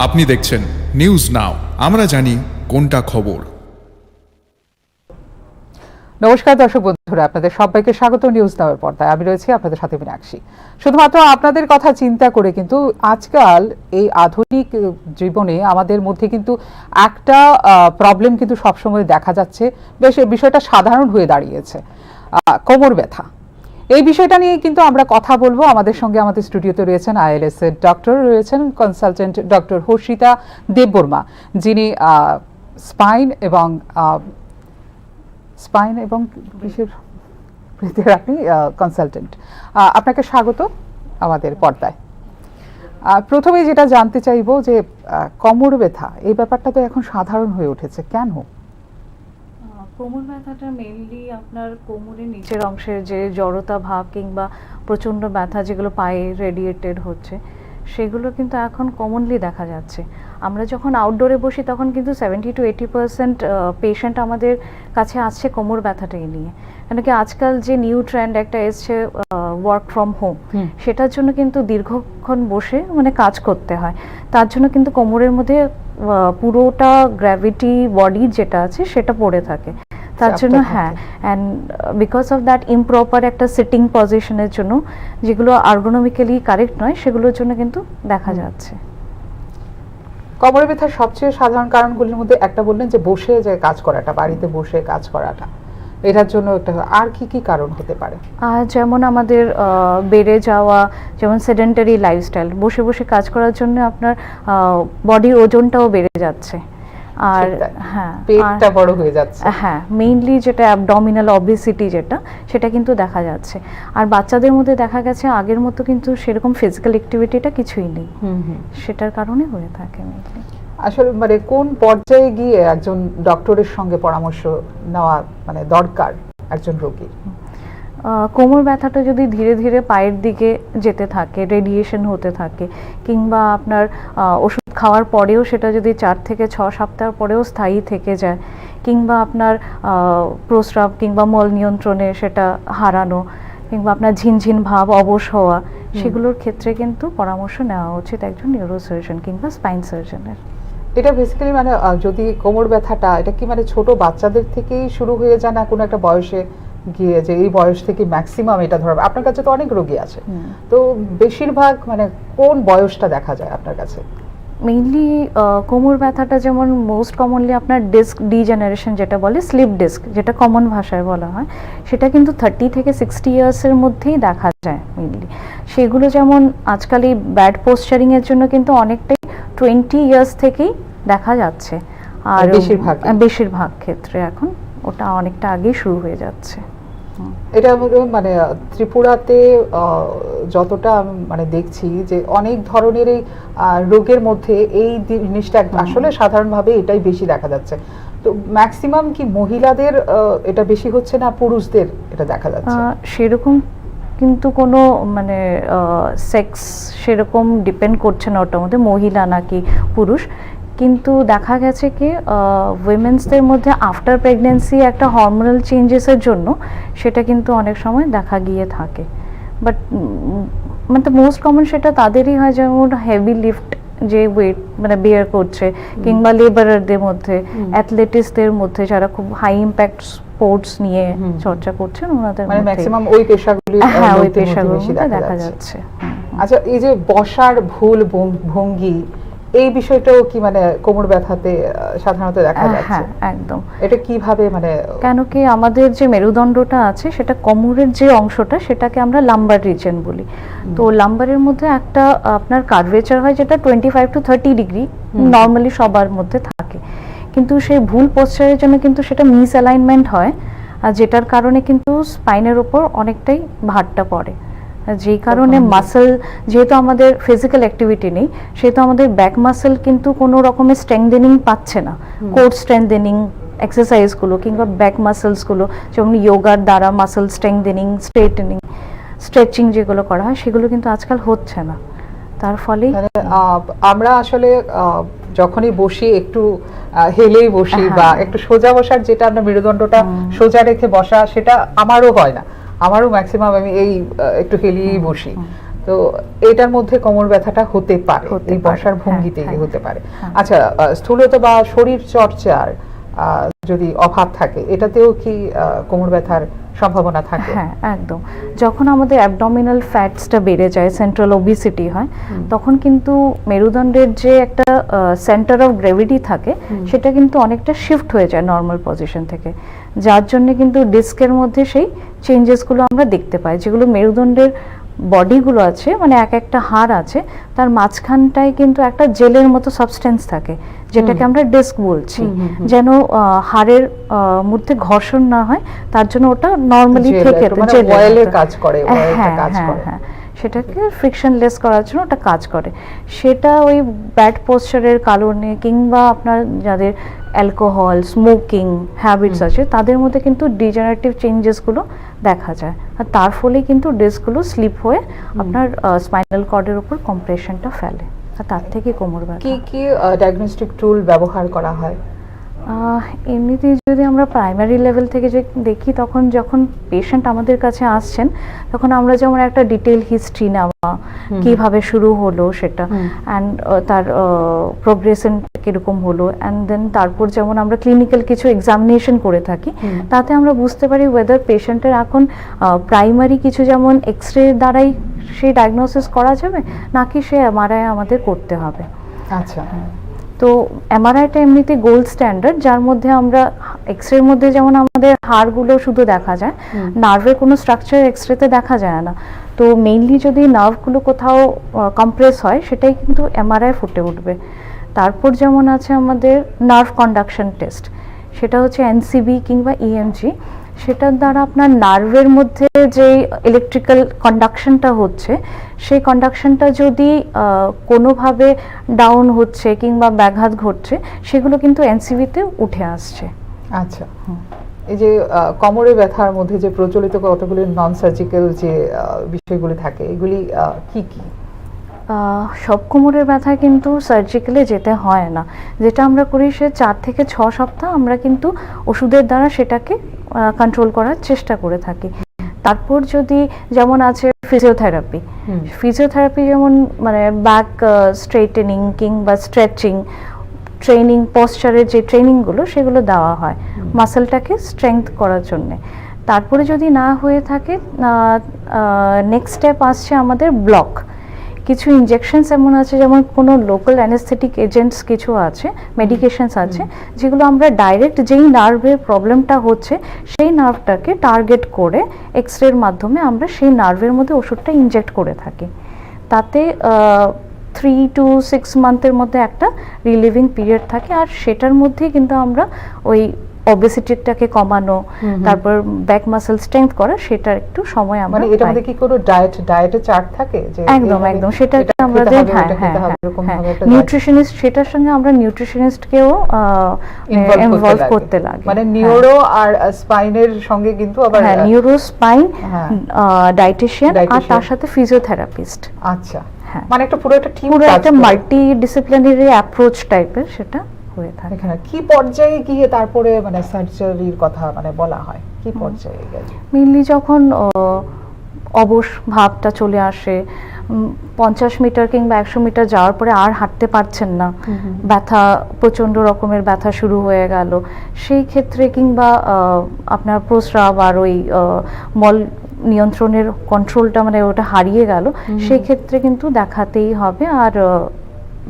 আপনি দেখছেন news now, আমরা জানি কোনটা খবর। নমস্কার দর্শক বন্ধুরা, আপনাদের সবাইকে স্বাগত নিউজ নাওয়ের পর্দায়। আমি রয়েছি আপনাদের সাথে মীনাক্ষী। শুধুমাত্র আপনাদের কথা চিন্তা করে কিন্তু আজকাল এই আধুনিক জীবনে আমাদের মধ্যে কিন্তু একটা প্রবলেম কিন্তু সবসময় দেখা যাচ্ছে, বেশ বিষয়টা সাধারণ হয়ে দাঁড়িয়েছে, কোমর ব্যথা। এই বিষয়টা নিয়ে কিন্তু আমরা কথা বলবো। আমাদের সঙ্গে আমাদের স্টুডিওতে রয়েছেন আইএলএস এর ডক্টর, রয়েছেন কনসালটেন্ট ডক্টর হর্ষিতা দেববর্মা, যিনি স্পাইন এবং আপনি কনসালটেন্ট। আপনাকে স্বাগত আমাদের পর্দায়। প্রথমে যেটা জানতে চাইবো যে কোমর ব্যথা এই ব্যাপারটা তো এখন সাধারণ হয়ে উঠেছে, কেন? কোমর ব্যথাটা মেইনলি আপনার কোমরের নিচের অংশের যে জড়তা ভাব কিংবা প্রচণ্ড ব্যথা যেগুলো পায়ে রেডিয়েটেড হচ্ছে, সেগুলো কিন্তু এখন কমনলি দেখা যাচ্ছে। আমরা যখন আউটডোরে বসি তখন কিন্তু 70 to 80% পেশেন্ট আমাদের কাছে আসছে কোমর ব্যথাটাই নিয়ে। কেন কি আজকাল যে নিউ ট্রেন্ড একটা এসছে ওয়ার্ক ফ্রম হোম, সেটার জন্য কিন্তু দীর্ঘক্ষণ বসে কাজ করতে হয়। তার জন্য কিন্তু কোমরের মধ্যে পুরোটা গ্র্যাভিটি বডি যেটা আছে সেটা পড়ে থাকে। তার জন্য and because of that improper একটা সিটিং পজিশনের জন্য, যেগুলো আর্গোনমিক্যালি কারেক্ট নয়, সেগুলোর জন্য কিন্তু দেখা যাচ্ছে। কোমর ব্যথার সবচেয়ে সাধারণ কারণগুলির মধ্যে একটা বললেন যে বসে যে কাজ করাটা, বাড়িতে বসে কাজ করাটা, এটার জন্য একটা। আর কি কি কারণ হতে পারে? যেমন আমাদের বেড়ে যাওয়া, যেমন সেডেন্টারি লাইফস্টাইল, বসে বসে কাজ করার জন্য আপনার বডির ওজনটাও বেড়ে যাচ্ছে। আর পেটটা বড় হয়ে যাচ্ছে। মেইনলি যেটা অ্যাবডোমিনাল অবেসিটি সেটা কিন্তু দেখা যাচ্ছে। আর বাচ্চাদের মধ্যে দেখা গেছে আগের মতো কিন্তু সেরকম ফিজিক্যাল অ্যাক্টিভিটিটা কিছুই নেই, সেটার কারণে হয়ে থাকে মেইনলি। আসলে কোন পর্যায়ে গিয়ে একজন ডক্টরের সঙ্গে পরামর্শ নেওয়া দরকার একজন রোগীর? কোমর ব্যথাটা যদি ধীরে ধীরে পায়ের দিকে যেতে থাকে, রেডিয়েশন হতে থাকে, কিংবা আপনার ওষুধ খাওয়ার পরেও সেটা যদি 4 থেকে 6 সপ্তাহ পরেও স্থায়ী থেকে যায়, কিংবা আপনার প্রস্রাব কিংবা মল নিয়ন্ত্রণে সেটা হারানো, কিংবা আপনার ঝিনঝিন ভাব, অবশ হওয়া, সেগুলোর ক্ষেত্রে কিন্তু পরামর্শ নেওয়া উচিত একজন নিউরোসার্জন কিংবা স্পাইন সার্জনের। এটা বেসিক্যালি যদি কোমর ব্যথাটা এটা কি ছোট বাচ্চাদের থেকেই শুরু হয়ে যায়, না কোনো একটা বয়সে গিয়ে যে এই বয়স থেকে ম্যাক্সিমাম এটা ধরবে? আপনার কাছে তো অনেক রোগী আছে, তো বেশিরভাগ কোন বয়সটা দেখা যায় আপনার কাছে? মেইনলি কোমর ব্যথাটা যেমন মোস্ট কমনলি আপনার ডিস্ক ডিজেনারেশন যেটা বলে, স্লিপ ডিস্ক যেটা কমন ভাষায় বলা হয়, সেটা কিন্তু 30 থেকে 60 ইয়ার্সের মধ্যেই দেখা যায় মেইনলি। সেগুলো যেমন আজকাল এই ব্যাড পোস্টারিংয়ের জন্য কিন্তু অনেকটাই 20 ইয়ার্স থেকেই দেখা যাচ্ছে। আর বেশিরভাগ ক্ষেত্রে এখন ওটা অনেকটা আগেই শুরু হয়ে যাচ্ছে। এটা ত্রিপুরাতে যতটা দেখছি যে অনেক ধরনের এই রোগের মধ্যে এই জিনিসটা আসলে সাধারণভাবে এটাই বেশি দেখা যাচ্ছে। তো ম্যাক্সিমাম কি মহিলাদের এটা বেশি হচ্ছে, না পুরুষদের এটা দেখা যাচ্ছে? সেরকম কিন্তু কোনো সেক্স সেরকম ডিপেন্ড করছে না ওটার মধ্যে, মহিলা নাকি পুরুষ। কিন্তু দেখা গেছে কি উইমেন্সদের মধ্যে আফটার প্রেগনেন্সি একটা হরমোনাল চেঞ্জেসের জন্য সেটা কিন্তু অনেক সময় দেখা গিয়ে থাকে। বাট মোস্ট কমন সেটা তাদেরই হয়, যেমন হেভি লিফট যে ওয়েট বেয়ার করছে, কিংবা লেবারারদের মধ্যে, অ্যাথলেটিক্সদের মধ্যে যারা খুব হাই ইম্প্যাক্ট স্পোর্টস নিয়ে চর্চা করছেন, ওনাদের ম্যাক্সিমাম ওই পেশাগুলি দেখা যাচ্ছে। আচ্ছা, এই যে বসার ভুল ভঙ্গি, এই বিষয়টাও কি কোমর ব্যথাতে সাধারণত দেখা যাচ্ছে? একদম। এটা কিভাবে কেন কি আমাদের যে মেরুদণ্ডটা আছে, সেটা কোমরের যে অংশটা, সেটাকে আমরা লাম্বার রিজন বলি। তো লাম্বারের মধ্যে একটা আপনার কার্ভেচার হয়, যেটা 25 to 30 ডিগ্রি নর্মালি সবার মধ্যে থাকে। কিন্তু সেই ভুল পোস্টারের জন্য কিন্তু সেটা মিস অ্যালাইনমেন্ট হয়, আর যেটার কারণে কিন্তু স্পাইনের উপর অনেকটাই ভারটা পড়ে। যেই কারণে মাসেল, যেহেতু আমাদের ফিজিক্যাল অ্যাক্টিভিটি নেই, সেহেতু আমাদের ব্যাক মাসেল কিন্তু কোনো রকমের স্ট্রেংথেনিং পাচ্ছে না। কোর স্ট্রেংথেনিং এক্সারসাইজগুলো কিংবা ব্যাক মাসেলসগুলো, যেমন যোগার দ্বারা মাসেল স্ট্রেংথেনিং, স্ট্রেটনিং, স্ট্রেচিং যেগুলো করা হয়, সেগুলো কিন্তু আজকাল হচ্ছে না। তার ফলে আমরা আসলে যখনই বসি একটু হেলেই বসি, বা একটু সোজা বসার, যেটা আমরা মেরুদণ্ডটা সোজা রেখে বসা, সেটা আমারও হয় না। আমারও ম্যাক্সিমাম আমি এই একটু হেলিয়েই বসি। তো তো এটার মধ্যে কোমর ব্যথাটা হতে পারে, হতে এই পারে, বসার হ্যাঁ, ভঙ্গিতে হ্যাঁ, হতে পারে। হ্যাঁ। আচ্ছা, স্থূলতা বা শরীর চর্চার যদি অভাব থাকে, এটাতেও কি কোমর ব্যথার সম্ভাবনা থাকে? হ্যাঁ, একদম। যখন আমাদের অ্যাবডোমিনাল ফ্যাটসটা বেড়ে যায়, সেন্ট্রাল ওবিসিটি হয়, তখন কিন্তু মেরুদণ্ডের যে একটা সেন্টার অফ গ্র্যাভিটি থাকে, সেটা কিন্তু অনেকটা শিফট হয়ে যায় নর্মাল পজিশন থেকে, যার জন্য কিন্তু ডিস্কের মধ্যে সেই চেঞ্জেসগুলো আমরা দেখতে পাই, যেগুলো মেরুদণ্ডের বডিগুলো আছে, মানে এক একটা হাড় আছে, তার মাঝখানটায় কিন্তু একটা জেলের মতো সাবস্টেন্স থাকে, যেটাকে আমরা ডিস্ক বলছি, যেন হাড়ের মধ্যে ঘর্ষণ না হয়, তার জন্য ওটা নর্মালি থেকে অয়েলের কাজ করে, অয়েলটা কাজ হ্যাঁ, করে। হ্যাঁ, সেটাকে ফ্রিকশনলেস করার জন্য ওটা কাজ করে। সেটা ওই ব্যাড পোস্চারের কারণে, কিংবা আপনার যাদের অ্যালকোহল, স্মোকিং হ্যাবিটস আছে, তাদের মধ্যে কিন্তু ডিজেনারেটিভ চেঞ্জেসগুলো দেখা যায়, আর তার ফলে কিন্তু ডিস্কগুলো স্লিপ হয়ে আপনার স্পাইনাল কর্ডের উপর কম্প্রেশনটা ফেলে, আর তার থেকে কোমর ব্যথা। কি কি ডায়াগনস্টিক টুল ব্যবহার করা হয়? এমনিতে যদি আমরা প্রাইমারি লেভেল থেকে যে দেখি, তখন যখন পেশেন্ট আমাদের কাছে আসছেন, তখন আমরা যেমন একটা ডিটেল হিস্ট্রি নেওয়া, কিভাবে শুরু হলো সেটা, অ্যান্ড তার প্রোগ্রেশন কিরকম হলো, অ্যান্ড দেন তারপর যেমন আমরা ক্লিনিক্যাল কিছু এক্সামিনেশন করে থাকি, তাতে আমরা বুঝতে পারি ওয়েদার পেশেন্টের এখন প্রাইমারি কিছু যেমন এক্সরে দ্বারাই সেই ডায়াগনোসিস করা যাবে, নাকি সে এমআরআই আমাদের করতে হবে। আচ্ছা, তো এমআরআইটা এমনিতে গোল্ড স্ট্যান্ডার্ড, যার মধ্যে আমরা এক্সরের মধ্যে যেমন আমাদের হাড়গুলো শুধু দেখা যায়, নার্ভের কোনো স্ট্রাকচার এক্সরেতে দেখা যায় না, তো মেইনলি যদি নার্ভগুলো কোথাও কম্প্রেস হয়, সেটাই কিন্তু এমআরআই ফুটে উঠবে। তারপর যেমন আছে আমাদের নার্ভ কন্ডাকশন টেস্ট, সেটা হচ্ছে এনসিবি কিংবা ইএমজি, সেটার দ্বারা আপনার নার্ভের মধ্যে যে ইলেকট্রিক্যাল কন্ডাকশনটা হচ্ছে, সেই কন্ডাকশনটা যদি কোনোভাবে ডাউন হচ্ছে কিংবা ব্যাঘাত ঘটছে, সেগুলো কিন্তু এনসিবিতে উঠে আসছে। আচ্ছা। এই যে কোমরে ব্যথার মধ্যে যে প্রচলিত কতগুলি নন সার্জিক্যাল যে বিষয়গুলি থাকে, এগুলি কি কি? সব কোমরের ব্যথা কিন্তু সার্জিক্যালে যেতে হয় না, যেটা আমরা করি সে 4 থেকে 6 সপ্তাহ আমরা কিন্তু ওষুধের দ্বারা সেটাকে কন্ট্রোল করার চেষ্টা করে থাকি। তারপর যদি যেমন আছে ফিজিওথেরাপি, ফিজিওথেরাপি যেমন মানে ব্যাক স্ট্রেটেনিং কিংবা স্ট্রেচিং ট্রেনিং, পশ্চারের যে ট্রেনিংগুলো সেগুলো দেওয়া হয় মাসেলটাকে স্ট্রেংথ করার জন্যে। তারপরে যদি না হয়ে থাকে, নেক্সট স্টেপ আসছে আমাদের ব্লক। কিছু ইনজেকশনস এমন আছে, যেমন কোনো লোকাল অ্যানেস্থেটিক এজেন্টস কিছু আছে, মেডিকেশনস আছে, যেগুলো আমরা ডাইরেক্ট যেই নার্ভের প্রবলেমটা হচ্ছে সেই নার্ভটাকে টার্গেট করে এক্সরের মাধ্যমে আমরা সেই নার্ভের মধ্যে ওষুধটা ইনজেক্ট করে থাকি। তাতে 3 to 6 মান্থের মধ্যে একটা রিলিভিং পিরিয়ড থাকে, আর সেটার মধ্যেই কিন্তু আমরা ওই অবেসিটিটাকে কমানো, তারপর ব্যাক মাসল স্ট্রেংথ করা, সেটার একটু সময় আমরা মানে এটার মধ্যে কি কোনো ডায়েটে চার্ট থাকে যে একদম সেটাকে আমাদের নিউট্রিশনিস্ট, সেটার সঙ্গে আমরা নিউট্রিশনিস্টকেও ইনভলভ করতে লাগে, মানে নিউরো আর স্পাইনের সঙ্গে কিন্তু আবার নিউরো, স্পাইন, ডায়েটিশিয়ান, আর তার সাথে ফিজিওথেরাপিস্ট। আচ্ছা, মানে একটা পুরো একটা টিম, পুরো একটা মাল্টি ডিসিপ্লিনারি অ্যাপ্রোচ টাইপের সেটা হয়ে থাকে। কি পর্যায়ে গিয়ে তারপরে মানে সার্জারির কথা মানে বলা হয়, কি পর্যায়ে গেছে? মেইনলি যখন অবশ ভাবটা চলে আসে, 50 মিটার কিংবা 100 মিটার যাওয়ার পরে আর হাঁটতে পারছেন না, ব্যথা, প্রচণ্ড রকমের ব্যথা শুরু হয়ে গেল, সেই ক্ষেত্রে কিংবা আপনার প্রস্রাব আর ওই মল নিয়ন্ত্রণের কন্ট্রোলটা মানে ওটা হারিয়ে গেল, সেই ক্ষেত্রে কিন্তু দেখাতেই হবে, আর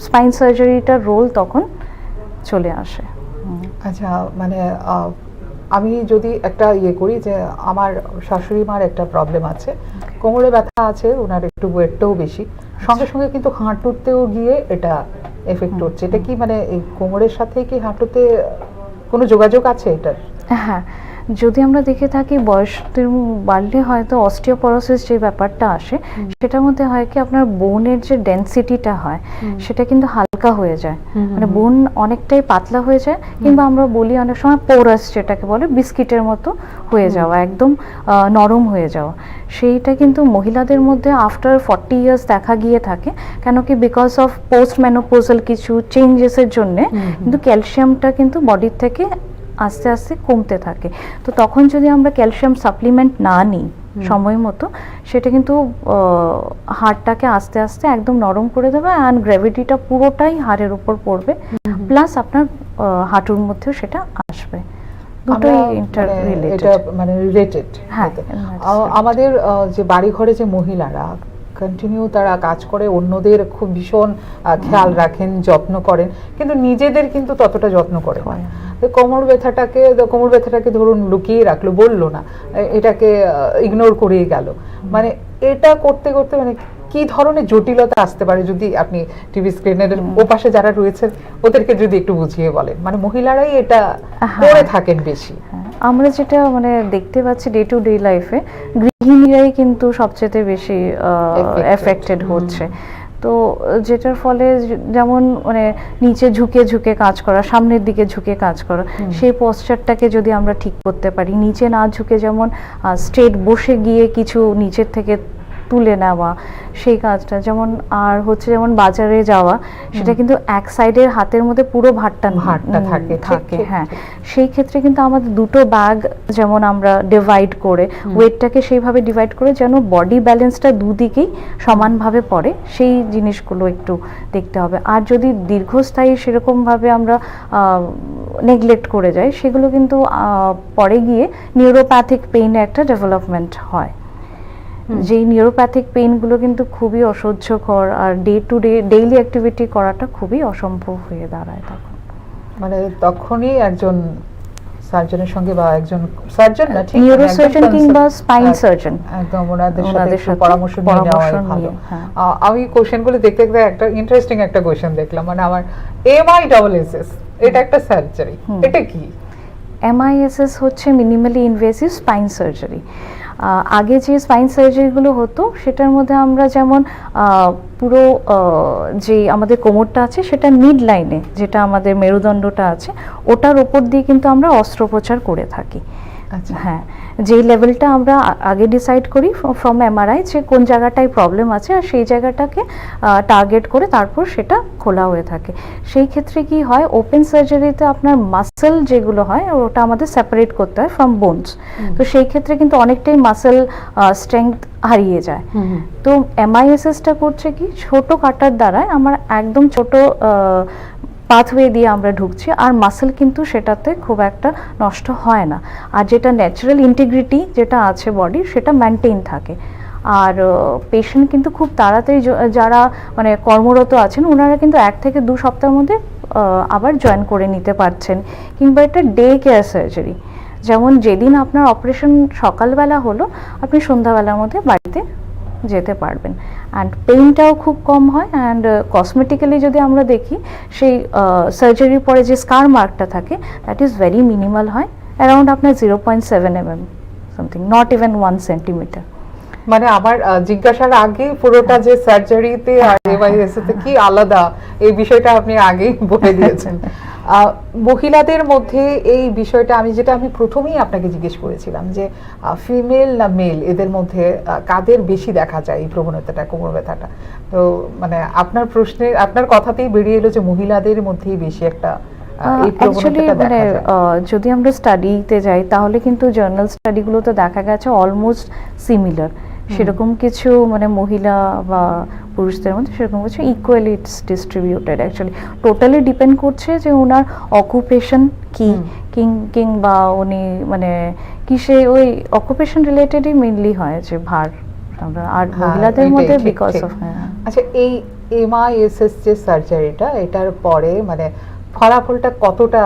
স্পাইন সার্জারিটার রোল তখন চলে আসে। আচ্ছা, মানে আমি যদি একটা করি যে আমার শাশুড়ি মার একটা প্রবলেম আছে, কোমরে ব্যথা আছে, ওনার একটু ওয়েটটাও বেশি, সঙ্গে সঙ্গে কিন্তু হাঁটুতেও গিয়ে এটা এফেক্ট হচ্ছে, এটা কি মানে এই কোমরের সাথে কি হাঁটুতে কোনো যোগাযোগ আছে এটার? হ্যাঁ, যদি আমরা দেখে থাকি বয়স বাড়লে হয়তো অস্টিওপরোসিস যে ব্যাপারটা আসে, সেটার মধ্যে হয় কি আপনার বোনের যে ডেন্সিটিটা হয় সেটা কিন্তু হালকা হয়ে যায়, মানে বোন অনেকটাই পাতলা হয়ে যায়, কিংবা আমরা বলি অনেক সময় পোরাস, যেটাকে বলে বিস্কিটের মতো হয়ে যাওয়া, একদম নরম হয়ে যাওয়া, সেইটা কিন্তু মহিলাদের মধ্যে আফটার 40 ইয়ার্স দেখা গিয়ে থাকে। কেন কি, বিকজ অফ পোস্ট মেনোপোজাল কিছু চেঞ্জেসের জন্যে কিন্তু ক্যালসিয়ামটা কিন্তু বডির থেকে আস্তে আস্তে কমতে থাকে। তো তখন যদি আমরা ক্যালসিয়াম সাপ্লিমেন্ট না নিই সময় মতো, সেটা কিন্তু হাড়টাকে আস্তে আস্তে একদম নরম করে দেবে, অ্যান্ড গ্র্যাভিটিটা পুরোটাই হাড়ের উপর পড়বে, প্লাস আপনার হাঁটুর মধ্যেও সেটা আসবে। দুটোই ইন্টার রিলেটেড, এটা মানে রিলেটেড। হ্যাঁ। আমাদের যে বাড়ি ঘরে যে মহিলারা কন্টিনিউ তারা কাজ করে, অন্যদের খুব ভীষণ খেয়াল রাখেন, যত্ন করেন, কিন্তু নিজেদের কিন্তু ততটা যত্ন করে না। কোমর ব্যথাটাকে ধরুন লুকিয়ে রাখলো, বললো না, এটাকে ইগনোর করেই গেল, মানে এটা করতে করতে মানে কি ধরনের জটিলতা আসতে পারে যদি আপনি টিভি স্ক্রিনের ওপাশে যারা রয়েছেন ওদেরকে যদি একটু বুঝিয়ে বলেন, মানে মহিলারাই এটা করে থাকেন বেশি। আমরা যেটা মানে দেখতে পাচ্ছি ডে টু ডে লাইফে, গৃহিণীরাই কিন্তু সবচেয়ে বেশি এফেক্টেড হচ্ছে। তো যেটার ফলে যেমন মানে নিচে ঝুঁকে ঝুঁকে কাজ করা, সামনের দিকে ঝুঁকে কাজ করা, সেই পশ্চারটাকে যদি আমরা ঠিক করতে পারি, নিচে না ঝুঁকে যেমন স্ট্রেট বসে গিয়ে কিছু নিচের থেকে তুলে নেওয়া, সেই কাজটা যেমন, আর হচ্ছে যেমন বাজারে যাওয়া, সেটা কিন্তু এক সাইডের হাতের মধ্যে পুরো ভারটা থাকে। হ্যাঁ, সেই ক্ষেত্রে কিন্তু আমাদের দুটো ব্যাগ যেমন আমরা ডিভাইড করে, ওয়েটটাকে সেইভাবে ডিভাইড করে যেন বডি ব্যালেন্সটা দুদিকেই সমানভাবে পড়ে, সেই জিনিসগুলো একটু দেখতে হবে। আর যদি দীর্ঘস্থায়ী সেরকমভাবে আমরা নেগলেক্ট করে যাই, সেগুলো কিন্তু পরে গিয়ে নিউরোপ্যাথিক পেইনে একটা ডেভেলপমেন্ট হয়। যেই নিউরোপ্যাথিক পেইনগুলো কিন্তু খুবই অসহ্যকর, আর day to day daily activity করাটা খুবই অসম্ভব হয়ে দাঁড়ায় তখন। মানে তখনই একজন সার্জনের সঙ্গে, বা একজন সার্জন না, ঠিক নিউরোসার্জন কিংবা স্পাইন সার্জন, একদম ওনাদের সাথে পরামর্শ নিয়ে নেওয়া ভালো। আমি কোশ্চেনগুলো দেখতে দেখতে একটা ইন্টারেস্টিং একটা কোশ্চেন দেখলাম, মানে আমার MISS, এটা একটা সার্জারি, এটা কি? MISS হচ্ছে মিনিমালি ইনভেসিভ স্পাইন সার্জারি। আগে যে স্পাইন সার্জারিগুলো হতো সেটার মধ্যে আমরা যেমন পুরো যে আমাদের কোমরটা আছে সেটা মিড লাইনে, যেটা আমাদের মেরুদণ্ডটা আছে ওটার ওপর দিয়ে কিন্তু আমরা অস্ত্রোপচার করে থাকি। আচ্ছা, হ্যাঁ, যেই লেভেলটা আমরা আগে ডিসাইড করি ফ্রম MRI যে কোন জায়গাটায় প্রবলেম আছে, আর সেই জায়গাটাকে টার্গেট করে তারপর সেটা খোলা হয়ে থাকে। সেই ক্ষেত্রে কি হয়, ওপেন সার্জারিতে আপনার মাসেল যেগুলো হয় ওটা আমাদের সেপারেট করতে হয় ফ্রম বোনস, তো সেই ক্ষেত্রে কিন্তু অনেকটাই মাসেল স্ট্রেংথ হারিয়ে যায়। তো MISSটা করছে কি, ছোট কাটার দ্বারা আমার একদম ছোট পাথওয়ে দিয়ে আমরা ঢুকছি, আর মাসেল কিন্তু সেটাতে খুব একটা নষ্ট হয় না, আর যেটা ন্যাচারাল ইন্টিগ্রিটি যেটা আছে বডির সেটা মেনটেন থাকে। আর পেশেন্ট কিন্তু খুব তাড়াতাড়ি, যারা মানে কর্মরত আছেন ওনারা কিন্তু 1 থেকে 2 সপ্তাহের মধ্যে আবার জয়েন করে নিতে পারছেন। কিংবা এটা ডে কেয়ার সার্জারি, যেমন যেদিন আপনার অপারেশন সকালবেলা হলো আপনি সন্ধ্যাবেলার মধ্যে বাড়িতে যেতে পারবেন, অ্যান্ড পেইনটাও খুব কম হয়। অ্যান্ড কসমেটিক্যালি যদি আমরা দেখি, সেই সার্জারির পরে যে স্কার মার্কটা থাকে দ্যাট ইজ ভেরি মিনিমাল হয়, অ্যারাউন্ড আপনার 0.7 mm something, not even 1 centimetre. মানে আমার জিজ্ঞাসার আগে পুরোটা যে সার্জারিতে আর MISS তে কি আলাদা, এই বিষয়টা আপনি আগেই বলে দিয়েছেন। মহিলাদের মধ্যে এই বিষয়টা আমি প্রথমেই আপনাকে জিজ্ঞেস করেছিলাম যে ফিমেল না মেল, এদের মধ্যে কাদের বেশি দেখা যায় এই প্রবণতাটা, কোমর ব্যথাটা। তো মানে আপনার কথাতেই বেরিয়ে এলো যে মহিলাদের মধ্যেই বেশি একটা অ্যাকচুয়ালি মানে যদি আমরা স্টাডিতে যাই তাহলে কিন্তু জার্নাল স্টাডিগুলোতে দেখা গেছে অলমোস্ট সিমিলার, সেরকম কিছু মানে মহিলা বা পুরুষদের মধ্যে সেরকম কিছু equally distributed. Actually totally depend করছে যে ওনার অকুপেশন কি, কিংবা উনি মানে কিসে, ওই অকুপেশন রিলেটেডই মেইনলি হয় যে ভার, আর মহিলাদের মধ্যে বিকজ অফ। আচ্ছা, এই MISS যে সার্জারিটা, এটার পরে মানে ফলাফলটা কতটা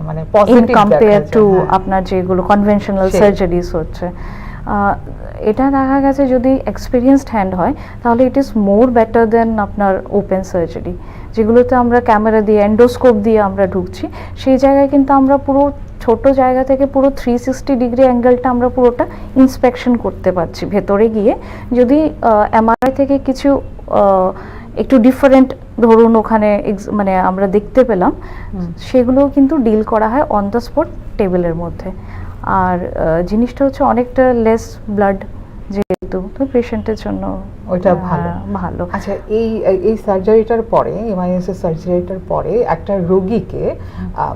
মানে পজিটিভ কম্পেয়ার টু আপনার যেগুলো কনভেনশনাল সার্জারিজ হচ্ছে? এটা দেখা গেছে যদি এক্সপিরিয়েন্সড হ্যান্ড হয় তাহলে ইট ইজ মোর বেটার দেন আপনার ওপেন সার্জারি, যেগুলোতে আমরা ক্যামেরা দিয়ে এন্ডোস্কোপ দিয়ে আমরা ঢুকছি। সেই জায়গায় কিন্তু আমরা পুরো ছোট জায়গা থেকে পুরো 360 ডিগ্রি অ্যাঙ্গেলটা আমরা পুরোটা ইন্সপেকশন করতে পারছি ভেতরে গিয়ে। যদি MRI থেকে কিছু একটু ডিফারেন্ট ধরুন ওখানে মানে আমরা দেখতে পেলাম, সেগুলো কিন্তু ডিল করা হয় অন দ্য স্পট টেবিলের মধ্যে। আর জিনিসটা হচ্ছে অনেকটা লেস ব্লাড যেহেতু, তো পেশেন্টের জন্য ওইটা ভালো। আচ্ছা, এই সার্জারিটার পরে, MISS সার্জারিটার পরে একটা রোগীকে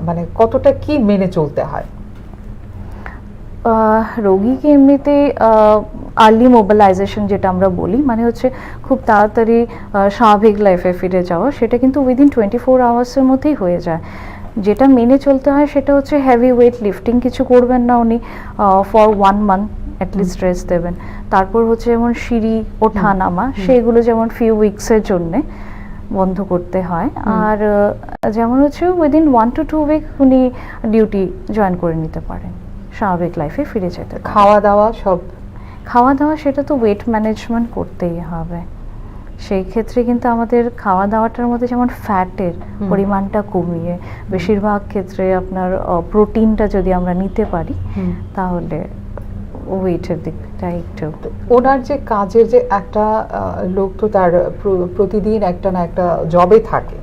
মানে কতটা কি মেনে চলতে হয়? রোগীকে এমনিতে আর্লি মোবিলাইজেশন যেটা আমরা বলি, মানে হচ্ছে খুব তাড়াতাড়ি স্বাভাবিক লাইফে ফিরে যাওয়া, সেটা কিন্তু উইদিন 24 আওয়ার্সের মধ্যেই হয়ে যায়। যেটা মেনে চলতে হয় সেটা হচ্ছে হেভি ওয়েট লিফটিং কিছু করবেন না উনি ফর 1 মান্থ অ্যাটলিস্ট রেস্ট দেবেন। তারপর হচ্ছে যেমন সিঁড়ি ওঠা নামা সেইগুলো যেমন ফিউ উইকসের জন্যে বন্ধ করতে হয়। আর যেমন হচ্ছে উইদিন 1 to 2 উইক উনি ডিউটি জয়েন করে নিতে পারেন, স্বাভাবিক লাইফে ফিরে যেতে পারেন। খাওয়া দাওয়া সব খাওয়া দাওয়া সেটা তো ওয়েট ম্যানেজমেন্ট করতেই হবে। সেই ক্ষেত্রে কিন্তু আমাদের খাওয়া দাওয়াটার মধ্যে যেমন ফ্যাটের পরিমাণটা কমিয়ে বেশিরভাগ ক্ষেত্রে আপনার প্রোটিনটা যদি আমরা নিতে পারি তাহলে ওয়েটের দিকটা একটু। ওনার যে কাজের যে একটা লোক তো তার প্রতিদিন একটা না একটা জবে থাকে,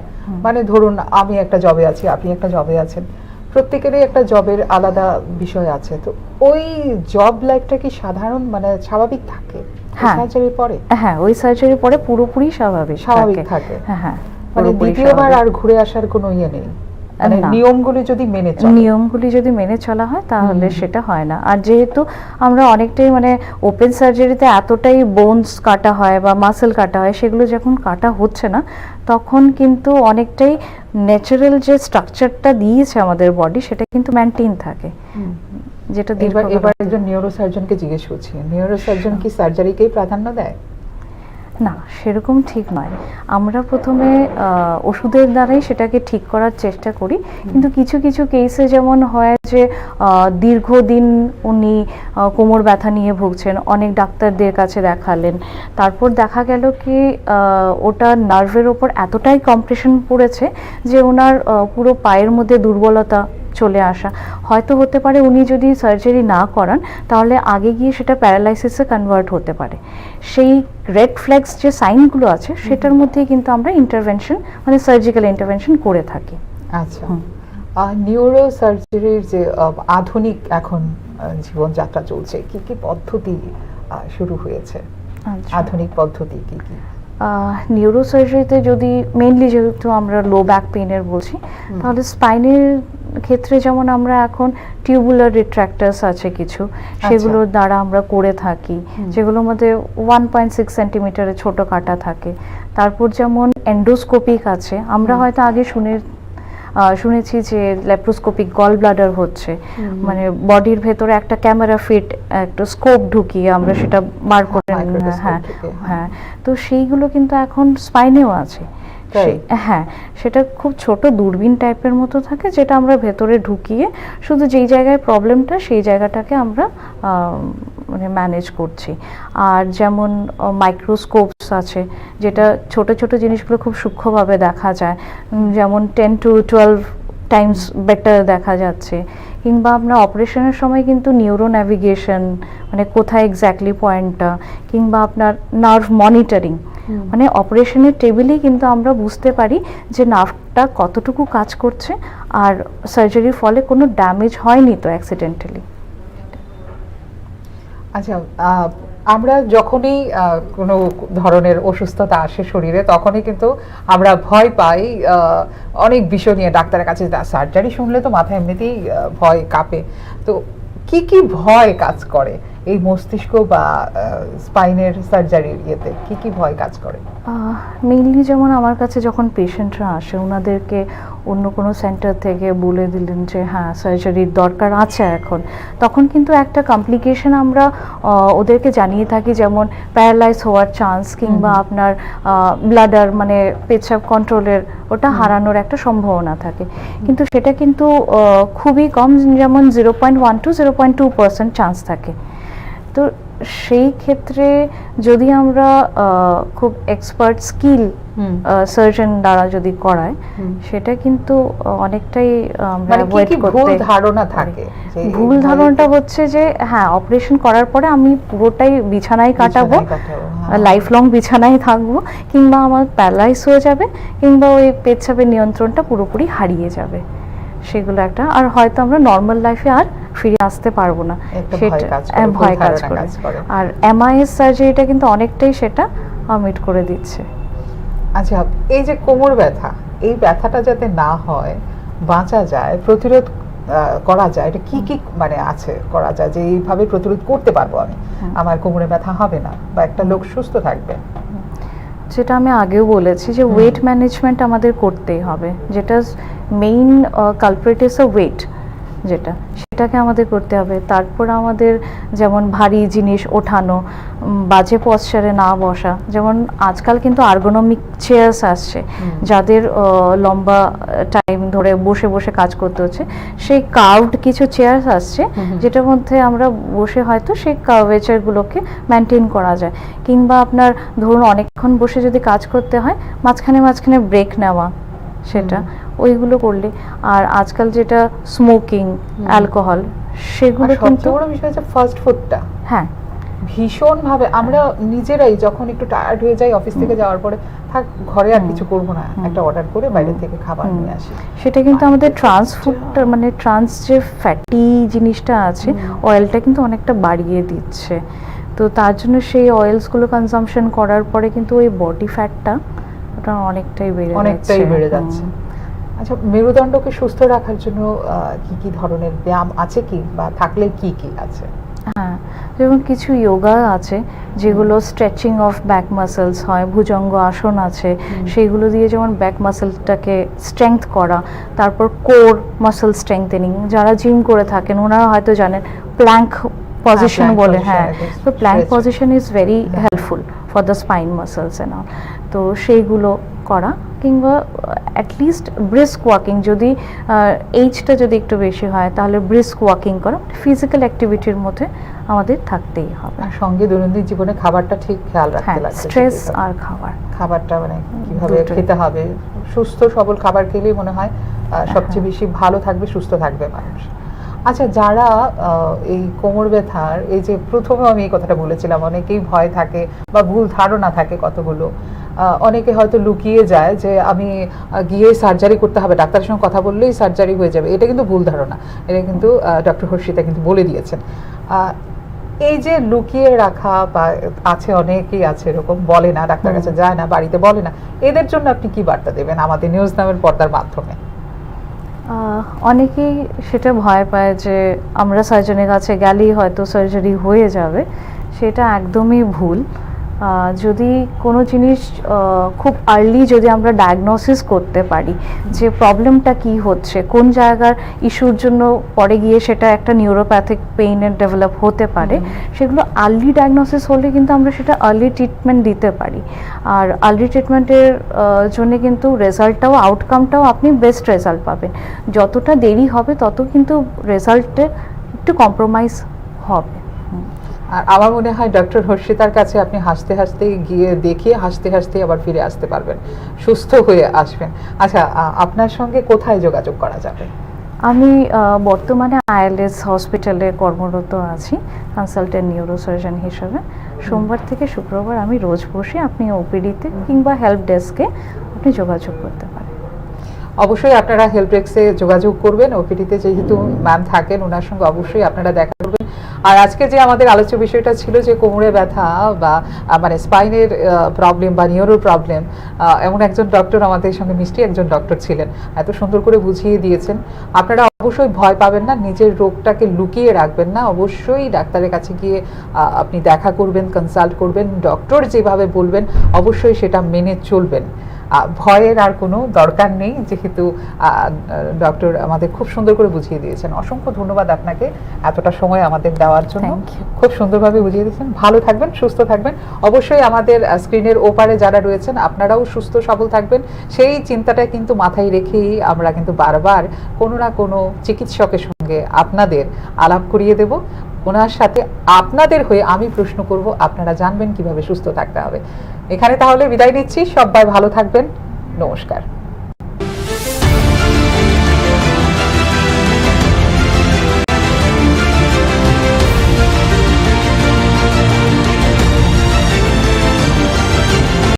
মানে ধরুন আমি একটা জবে আছি, আপনি একটা জবে আছেন, প্রত্যেকেরই একটা জবের আলাদা বিষয় আছে। তো ওই জব লাইফটা কি সাধারণ মানে স্বাভাবিক থাকে সার্জারির পরে? হ্যাঁ, ওই সার্জারির পরে পুরোপুরি স্বাভাবিক থাকে। হ্যাঁ, মানে দ্বিতীয়বার আর ঘুরে আসার কোনো ইয়ে নেই, মানে নিয়মগুলি যদি মেনে চলা হয় তাহলে সেটা হয় না। আর যেহেতু আমরা অনেকটাই মানে ওপেন সার্জারিতে এতটাই বোনস কাটা হয় বা মাসেল কাটা হয়, সেগুলো যখন কাটা হচ্ছে না তখন কিন্তু অনেকটাই ন্যাচারাল যে স্ট্রাকচারটা দিয়েছে আমাদের বডি সেটা কিন্তু মেনটেন থাকে। যেটা এবার একজন নিউরোসার্জনকে জিজ্ঞেস করছি, নিউরোসার্জন কি সার্জারিকেই প্রাধান্য দেয়? না, সেরকম ঠিক নয়। আমরা প্রথমে ওষুধের দ্বারাই সেটাকে ঠিক করার চেষ্টা করি, কিন্তু কিছু কিছু কেসে যেমন হয় যে দীর্ঘদিন উনি কোমর ব্যথা নিয়ে ভুগছেন, অনেক ডাক্তারদের কাছে দেখালেন, তারপর দেখা গেল কি ওটা নার্ভের ওপর এতটাই কম্প্রেশন পড়েছে যে ওনার পুরো পায়ের মধ্যে দুর্বলতা চলে আসা। হয়তো হতে পারে উনি যদি সার্জারি না করান তাহলে আগে গিয়ে সেটা প্যারালাইসিসে কনভার্ট হতে পারে। সেই রেড ফ্ল্যাগস যে সাইনগুলো আছে সেটার মধ্যেই কিন্তু আমরা ইন্টারভেনশন মানে সার্জিক্যাল ইন্টারভেনশন করে থাকি। আচ্ছা, নিউরো সার্জারির যে আধুনিক এখন জীবনযাত্রা চলছে, কি কি পদ্ধতি শুরু হয়েছে? আধুনিক পদ্ধতি কি কি? নিউরো সার্জারিতে যদি মেইনলি যেহেতু আমরা লো ব্যাক পেইনের বলছি, তাহলে স্পাইনের ক্ষেত্রে যেমন আমরা এখন টিউবুলার রিট্র্যাক্টার্স আছে কিছু, সেগুলোর দ্বারা আমরা করে থাকি, যেগুলোর মধ্যে 1.6 সেন্টিমিটারের ছোট কাটা থাকে। তারপর যেমন এন্ডোস্কোপিক আছে, আমরা হয়তো আগে শুনেছি যে ল্যাপ্রোস্কোপিক গল ব্লাডার হচ্ছে, মানে বডির ভেতরে একটা ক্যামেরা ফিট একটা স্কোপ ঢুকিয়ে আমরা সেটা বার করে। হ্যাঁ, তো সেইগুলো কিন্তু এখন স্পাইনেও আছে। হ্যাঁ, সেটা খুব ছোট দূরবীন টাইপের মতো থাকে, যেটা আমরা ভেতরে ঢুকিয়ে শুধু যেই জায়গায় প্রবলেমটা সেই জায়গাটাকে আমরা মানে ম্যানেজ করছি। আর যেমন মাইক্রোস্কোপস আছে, যেটা ছোট ছোট জিনিসগুলো খুব সূক্ষ্মভাবে দেখা যায়, যেমন 10 to 12 টাইমস বেটার দেখা যাচ্ছে। কিংবা আমরা অপারেশনের সময় কিন্তু নিউরো ন্যাভিগেশন মানে কোথায় এক্স্যাক্টলি পয়েন্টটা, কিংবা আপনার নার্ভ মনিটরিং, মানে অপারেশনের টেবিলেই কিন্তু আমরা বুঝতে পারি যে নার্ভটা কতটুকু কাজ করছে আর সার্জারির ফলে কোনো ড্যামেজ হয়নি তো অ্যাক্সিডেন্টালি। আচ্ছা, আমরা যখনই কোনো ধরনের অসুস্থতা আসে শরীরে তখনই কিন্তু আমরা ভয় পাই অনেক বিষয় নিয়ে ডাক্তারের কাছে। সার্জারি শুনলে তো মাথা এমনিতেই ভয় কাঁপে। তো কি কি ভয় কাজ করে এই মস্তিষ্ক বা স্পাইনের সার্জারির ইয়েতে, কি কি ভয় কাজ করে? মেইনলি যেমন আমার কাছে যখন পেশেন্টরা আসে ওনাদেরকে অন্য কোনো সেন্টার থেকে বলে দিলেন যে হ্যাঁ সার্জারির দরকার আছে এখন, তখন কিন্তু একটা কমপ্লিকেশন আমরা ওদেরকে জানিয়ে থাকি, যেমন প্যারালাইজ হওয়ার চান্স, কিংবা আপনার ব্লাডার মানে পেচ্ছাপ কন্ট্রোলের ওটা হারানোর একটা সম্ভাবনা থাকে। কিন্তু সেটা কিন্তু খুবই কম, যেমন 0.1 to 0.2% চান্স থাকে। তো সেই ক্ষেত্রে যদি আমরা খুব এক্সপার্ট স্কিল সার্জন দ্বারা যদি করায়, সেটা কিন্তু অনেকটাই আমরা অ্যাভয়েড করতে। ভুল ধারণা থাকে, ভুল ধারণাটা হচ্ছে যে হ্যাঁ অপারেশন করার পরে আমি পুরোটাই বিছানায় কাটাবো, লাইফ লং বিছানায় থাকবো, কিংবা আমার প্যারালাইজ হয়ে যাবে, কিংবা ওই পেচ্ছাপের নিয়ন্ত্রণটা পুরোপুরি হারিয়ে যাবে, সেগুলো একটা। আর হয়তো আমরা নর্মাল লাইফে আর ফিরে আসতে পারবো না, সেটা ভয় কাজ করে। আর এমআইএস সার্জারিটা কিন্তু অনেকটাই সেটা মিট করে দিচ্ছে। আচ্ছা, এই যে কোমর ব্যথা, এই ব্যথাটা যাতে না হয়, বাঁচা যায়, প্রতিরোধ করা যায়, এটা কি কি মানে আছে করা যায় যে এইভাবে প্রতিরোধ করতে পারবো আমি, আমার কোমরে ব্যথা হবে না বা একটা লোক সুস্থ থাকবে? যেটা আমি আগেও বলেছি যে ওয়েট ম্যানেজমেন্ট আমাদের করতেই হবে, যেটা মেইন কালপ্রিট ইজ ওয়েট, যেটা সেটাকে আমাদের করতে হবে। তারপর আমাদের যেমন ভারী জিনিস ওঠানো, বাজে পশ্চারে না বসা, যেমন আজকাল কিন্তু আর্গোনমিক চেয়ার্স আসছে, যাদের লম্বা টাইম ধরে বসে বসে কাজ করতে হচ্ছে, সেই কার্ভড কিছু চেয়ার্স আসছে যেটার মধ্যে আমরা বসে হয়তো সেই কার্ভেচারগুলোকে মেনটেন করা যায়। কিংবা আপনার ধরুন অনেকক্ষণ বসে যদি কাজ করতে হয়, মাঝখানে মাঝখানে ব্রেক নেওয়া, সেটা ওইগুলো করলে। আর আজকাল যেটা স্মোকিং, অ্যালকোহল, সেগুলো কিন্তু সবচেয়ে বড় বিষয় হচ্ছে ফাস্ট ফুডটা। হ্যাঁ, ভীষণ ভাবে আমরা নিজেরাই যখন একটু টায়ার্ড হয়ে যাই অফিস থেকে যাওয়ার পরে, থাক ঘরে আর কিছু করবো না, একটা অর্ডার করে বাইরে থেকে খাবার নিয়ে আসি। সেটা কিন্তু আমাদের ট্রান্স ফুড মানে ট্রান্স যে ফ্যাটি জিনিসটা আছে, অয়েলটা কিন্তু অনেকটা বাড়িয়ে দিচ্ছে। তো তার জন্য সেই অয়েলসগুলো কনজাম্পশন করার পরে কিন্তু ওই বডি ফ্যাটটা ওটা অনেকটাই বেড়ে যাচ্ছে। আচ্ছা, মেরুদণ্ডকে সুস্থ রাখার জন্য কি কি ধরনের ব্যায়াম আছে কি, বা থাকলে কি কি আছে? হ্যাঁ, যেমন কিছু যোগা আছে যেগুলো স্ট্রেচিং অফ ব্যাক মাসেলস হয়, ভুজঙ্গ আসন আছে, সেইগুলো দিয়ে যেমন ব্যাক মাসেলটাকে স্ট্রেংথ করা। তারপর কোর মাসেল স্ট্রেংথেনিং, যারা জিম করে থাকেন ওনারা হয়তো জানেন, প্ল্যাঙ্ক পজিশন বলে। হ্যাঁ, তো plank position is very helpful for the spine muscles and all. তো সেইগুলো করা, কিংবা অ্যাটলিস্ট ব্রিস্ক ওয়াকিং, যদি এইজটা যদি একটু বেশি হয় তাহলে ব্রিস্ক ওয়াকিং করা, ফিজিক্যাল অ্যাক্টিভিটির মধ্যে আমাদের থাকতেই হবে। আর সঙ্গে দৈনন্দিন জীবনে খাবারটা ঠিক খেয়াল রাখতে লাগবে। স্ট্রেস আর খাবারটা মানে কিভাবে খেতে হবে, সুস্থ সবল খাবার খেলেই মনে হয় সবচেয়ে বেশি ভালো থাকবে, সুস্থ থাকবে মানুষ। আচ্ছা, যারা এই কোমর ব্যথার, এই যে প্রথমে আমি এই কথাটা বলেছিলাম, অনেকেই ভয় থাকে বা ভুল ধারণা থাকে কতগুলো, অনেকে হয়তো লুকিয়ে যায় যে আমি গিয়ে সার্জারি করতে হবে, ডাক্তারের সঙ্গে কথা বললেই সার্জারি হয়ে যাবে। এটা কিন্তু ভুল ধারণা, এটা কিন্তু ডক্টর হর্ষিতা কিন্তু বলে দিয়েছেন। এই যে লুকিয়ে রাখা বা আছে, অনেকেই আছে এরকম, বলে না, ডাক্তার কাছে যায় না, বাড়িতে বলে না, এদের জন্য আপনি কি বার্তা দেবেন আমাদের নিউজ নামের পর্দার মাধ্যমে? অনেকেই সেটা ভয় পায় যে আমরা সার্জনের কাছে গেলেই হয়তো সার্জারি হয়ে যাবে, সেটা একদমই ভুল। যদি কোনো জিনিস খুব আর্লি যদি আমরা ডায়াগনোসিস করতে পারি যে প্রবলেমটা কি হচ্ছে, কোন জায়গার ইস্যুর জন্য পরে গিয়ে সেটা একটা নিউরোপ্যাথিক পেইনের ডেভেলপ হতে পারে, সেগুলো আর্লি ডায়াগনোসিস হলে কিন্তু আমরা সেটা আর্লি ট্রিটমেন্ট দিতে পারি। আর আর্লি ট্রিটমেন্টের জন্য কিন্তু রেজাল্টটাও, আউটকামটাও আপনি বেস্ট রেজাল্ট পাবেন। যতটা দেরি হবে তত কিন্তু রেজাল্টে একটু কম্প্রোমাইজ হবে। আর আমার মনে হয় ডক্টর হর্ষিতার কাছে আপনি হাসতে হাসতে গিয়ে দেখিয়ে হাসতে হাসতে আবার ফিরে আসতে পারবেন, সুস্থ হয়ে আসবেন। আচ্ছা, আপনার সঙ্গে কোথায় যোগাযোগ করা যাবে? আমি বর্তমানে আইএলএস হসপিটালে কর্মরত আছি কনসালটেন্ট নিউরোসার্জন হিসেবে। সোমবার থেকে শুক্রবার আমি রোজ বসে, আপনি ওপিডিতে কিংবা হেল্প ডেস্কে আপনি যোগাযোগ করতে পারেন। অবশ্যই আপনারা হেল্প ডেস্কে যোগাযোগ করবেন, ওপিডিতে যেহেতু ম্যাম থাকেন, ওনার সঙ্গে অবশ্যই আপনারা দেখা করবেন। আর আজকে যে আমাদের আলোচ্য বিষয়টা ছিল যে কোমরে ব্যথা বা মানে স্পাইনের প্রবলেম বা নিউরো প্রবলেম, এমন একজন ডক্টর আমাদের সঙ্গে, মিষ্টি একজন ডক্টর ছিলেন, এত সুন্দর করে বুঝিয়ে দিয়েছেন। আপনারা অবশ্যই ভয় পাবেন না, নিজের রোগটাকে লুকিয়ে রাখবেন না, অবশ্যই ডাক্তারের কাছে গিয়ে আপনি দেখা করবেন, কনসাল্ট করবেন, ডক্টর যেভাবে বলবেন অবশ্যই সেটা মেনে চলবেন। ভয়ের আর কোনো দরকার নেই, যেহেতু ডক্টর আমাদের খুব সুন্দর করে বুঝিয়ে দিয়েছেন। অসংখ্য ধন্যবাদ আপনাকে এতটা সময় আমাদের দেওয়ার জন্য, খুব সুন্দরভাবে বুঝিয়ে দিয়েছেন। ভালো থাকবেন, সুস্থ থাকবেন। অবশ্যই আমাদের স্ক্রিনের ওপারে যারা রয়েছেন আপনারাও সুস্থ সবল থাকবেন, সেই চিন্তাটা কিন্তু মাথায় রেখেই আমরা কিন্তু বারবার কোনো না কোনো চিকিৎসকের সঙ্গে আপনাদের আলাপ করিয়ে দেব। ওনার সাথে আপনাদের হয়ে আমি প্রশ্ন করব, আপনারা জানবেন কিভাবে সুস্থ থাকতে হবে। এখানে তাহলে বিদায় নিচ্ছি, সবাই ভালো থাকবেন, নমস্কার।